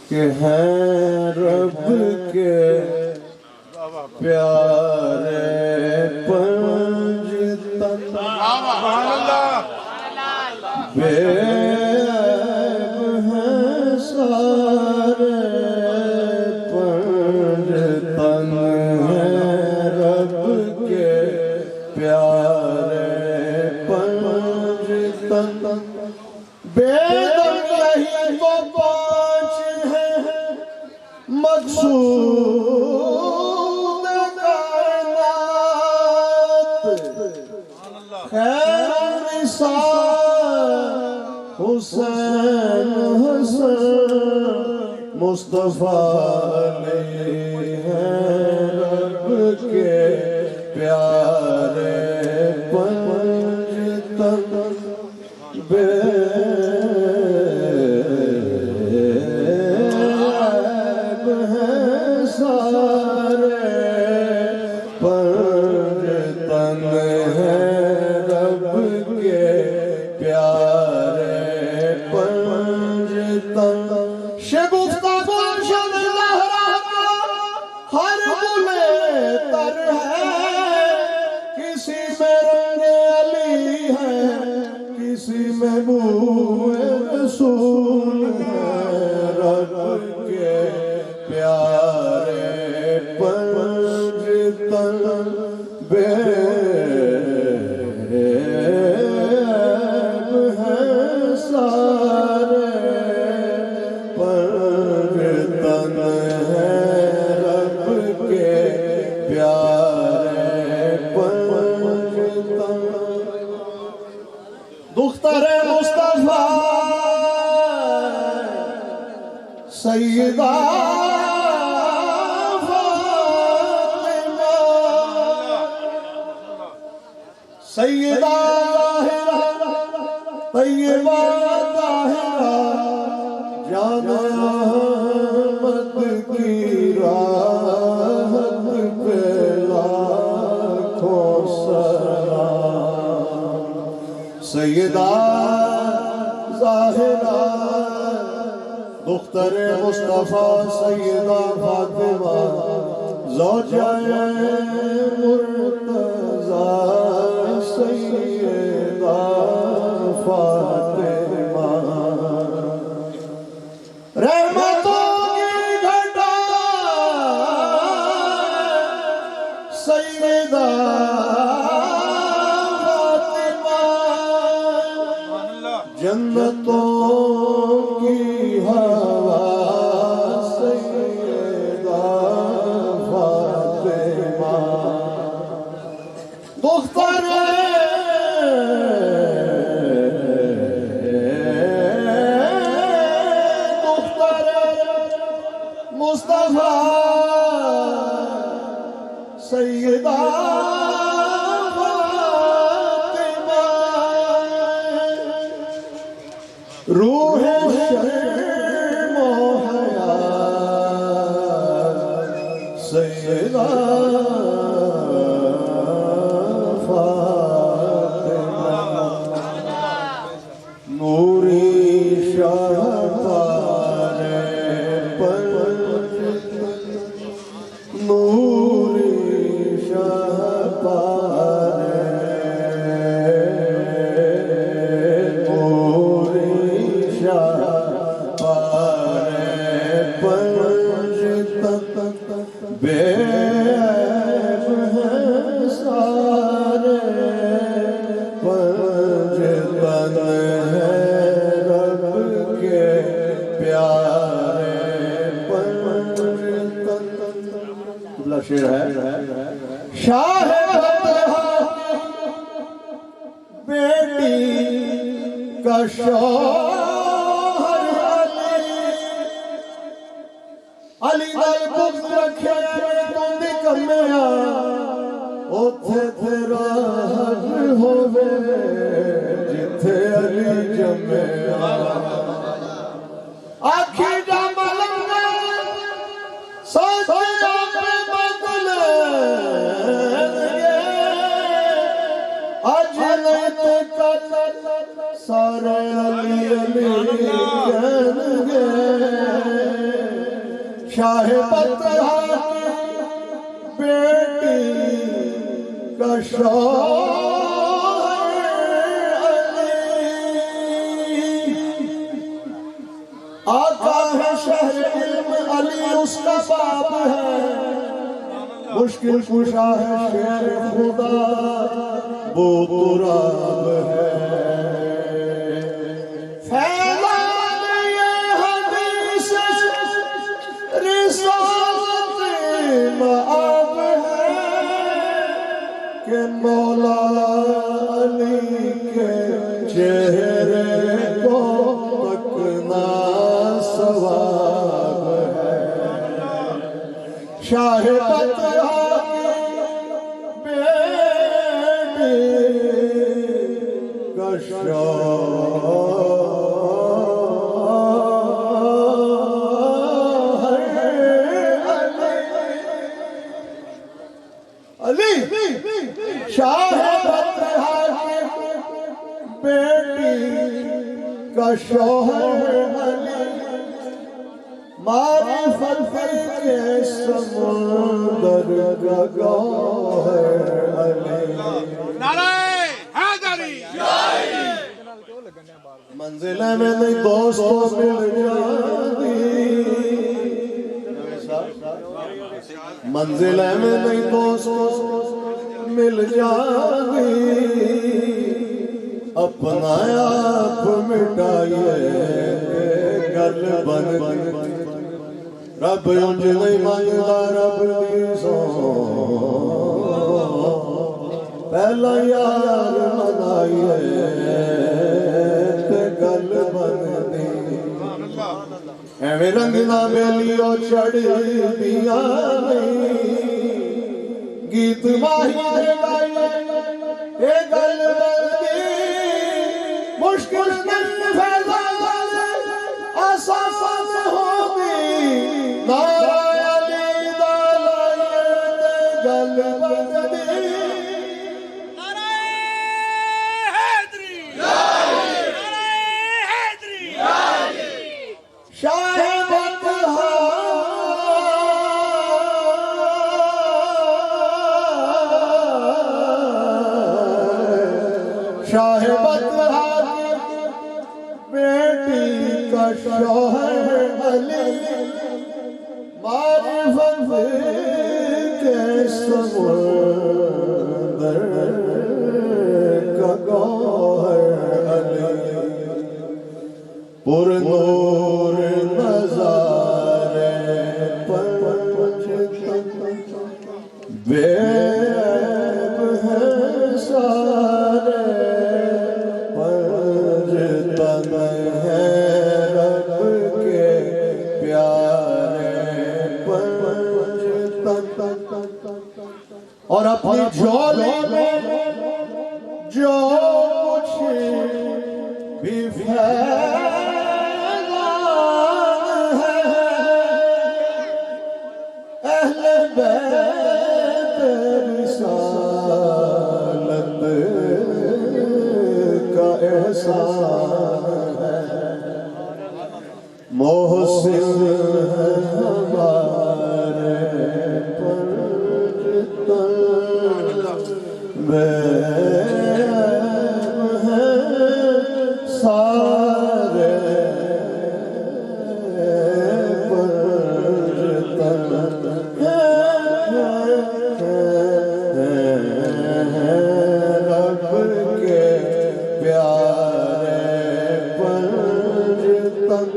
کہ ہیں رب کے پیارے پنج تن بے عیب ہیں سارے پنج تن ہیں رب کے پیارے پنج تن بے دم یہی تو پانچ ہیں مقصود خیر نثار حسین حسن مصطفیٰ علی ہیں رب کے پیارے پنج تن بے عیب ہیں سارے پنج تن ہیں پیارے پنج تن شگفتہ گلشن لہراتا ہر گلے تر ہے کسی میں رنگ علی ہے کسی میں بو رسول ہے رب کے پیارے پنج تن بے سارے پنج تن ہیں رب کے پیارے پنج تن دختر مصطفیٰ سیدہ فاطمہ سیدہ طیبہ طاہرہ جان احمد کی راحت پہ لاکھوں سلام سیدہ ظاہرہ دختر مصطفیٰ سیدہ فاطمہ زوجہ مرتضیٰ سیدہ فاطمہ رحمتوں کی گھٹا سیدہ فاطمہ جنتوں کی ہوا سیدہ فاطمہ دختر مصطفیٰ سیدہ فاطمہ روح شرم و حیا سیدہ فاطمہ نوری شاہکارے نوری شاہکارے نوری شاہکارے پنج تن بے عیب ہیں سارے پنج تن ہیں رب کے پیارے پنج تن شعر ہے شاہ بطحہ بیٹی کا شوہر علی دل بغض رکھے تو نکمیا اوتھے تیرا حج ہووے جتھے علی جمیا آکھی جا ملنگا سوچیا پہ بدلے آج نہیں تو کل سارے علی علی کہنگے شاہ بطحہ بیٹی کا شوہر علی، آقا ہے شہر علم علی اس کا باب ہے، مشکل کشا ہے شیر خدا وہ تراب ہے، فیضان یہ حدیث رسالت مآب ہے کہ مولا علی کے چہرے کو تکنا ثواب ہے، شاہ بطحہ بیٹی کا شوہر علی، شاہ بطحہ بیٹی کا شوہر علی، معرفت کے سمندر کا گوہر علی، نعرہ حیدری، منزل میں نہیں دوستوں مل جاتی، منزل میں نہیں دوستوں مل جاتی، اپنا آپ مٹائیے گل بن رب انج نہیں مانگتا رب دی سو، پہلا یار منائیے تے گل بن دی، ایویں رنگ نہ بیلیو چڑھی دیاں نہیں، گیت ماہی گائیے اے گل بن دی، مشکل میں فیضان آسان ہوگی، نعرہ علی دا لائے گل بن دی، نعرہ حیدری، نعرہ حیدری، شاہ بطحہ شاہ بطحہ بیٹی کا شوہر علی، معرفت کے سمندر کا گوہر علی، پر نور نظارے بے عیب ہیں سارے، پنجتن ہے رب کے پیارے، پنجتن اور اپنی جھولی میں جو کچھ بھی فیضان ہے، اہل بیت رسالت کا احسان ہے، محسن ہے ہمارے پنجتن، بے عیب ہیں سارے پنجتن، رب کے پیارے پنجتن۔